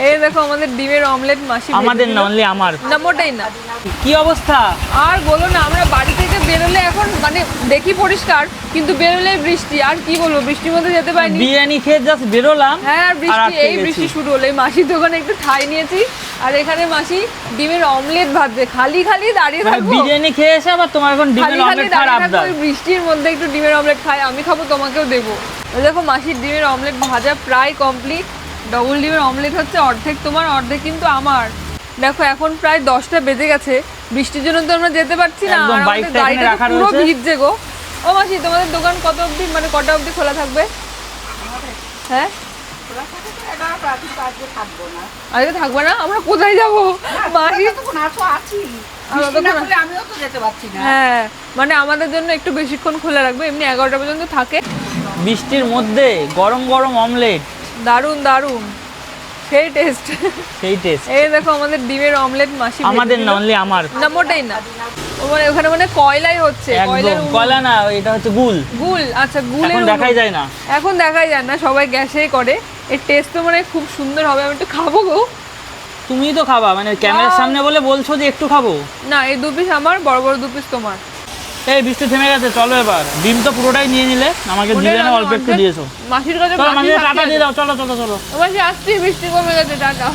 এই দেখো আমাদের ডিমের অমলেট মাসি আমাদের না, অনলি আমার। না মোটেই না। কি অবস্থা? আর বলো না, আমরা বাড়ি থেকে বেরোলে এখন মানে দেখি পরিষ্কার, কিন্তু বেরোলে বৃষ্টি। আর কি বলবো, বৃষ্টির মধ্যে যেতে পারিনি। বিরিয়ানি খেয়ে জাস্ট বেরোলাম। হ্যাঁ, আর বৃষ্টি, আটকে এই গেছি। বৃষ্টি শুরু হলো। এই মাসির দোকানে একটু ঠাই নিয়েছি, আর এখানে মাসি ডিমের অমলেট ভাজছে। খালি খালি দাঁড়িয়ে থাকবো, বিরিয়ানি খেয়ে এসে আবার তোমার এখন ডিমের খালি খালি অমলেট খাওয়ার দাঁড়িয়ে থাকবো। আবদার। ওই বৃষ্টির মধ্যে একটু ডিমের অমলেট খাই, আমি খাবো, তোমাকেও দেবো। ওই দেখো মাসির ডিমের অমলেট ভাজা প্রায় কমপ্লিট। ডবল ডিমের অমলেট হচ্ছে, অর্ধেক তোমার অর্ধেক কিন্তু আমার। দেখো এখন প্রায় 10টা বেজে গেছে, বৃষ্টির জন্য তো আমরা যেতে পারছি না, একদম আর আমাদের বাইকটা এখানে গাড়িটা রাখা পুরো রয়েছে। ভিজছে গো। ও মাসি, তোমাদের দোকান কত অবধি, মানে কটা অবধি খোলা থাকবে? হ্যাঁ, আজকে থাকবে না? আমরা কোথায় যাবো মাসি? হ্যাঁ, মানে আমাদের জন্য একটু বেশিক্ষণ খোলা রাখবে, এমনি 11টা পর্যন্ত থাকে। বৃষ্টির মধ্যে গরম গরম অমলেট, দারুন দারুন, সেই টেস্ট। সেই টেস্ট। এই দেখো আমাদের ডিমের অমলেট মাসি আমাদের না, অনলি আমার। না মোটেই না। ওখানে মানে কয়লাই হচ্ছে, কয়লার একদম কয়লা না, এটা হচ্ছে গুল। গুল, আচ্ছা গুলের এখন দেখাই যায় না। এখন দেখাই যায় না, সবাই গ্যাসেই করে। এর টেস্ট তো মানে খুব সুন্দর হবে, আমি একটু খাবো গো। তুমি তো খাবা, মানে ক্যামেরার সামনে বলে বলছো যে একটু খাবো। না, এই 2 পিস আমার, বড় বড় 2 পিস তোমার। এই বৃষ্টি থেমে গেছে, চলো এবার। ডিম তো পুরোটাই নিয়ে নিলে, আমাকে দিলে না, অল্প একটু দিয়েছো। মাসির কাছে চলো মাঝে টাটা দিয়ে দাও, চলো চলো চলো। মাসি আসছি, বৃষ্টি কমে গেছে, টাটা।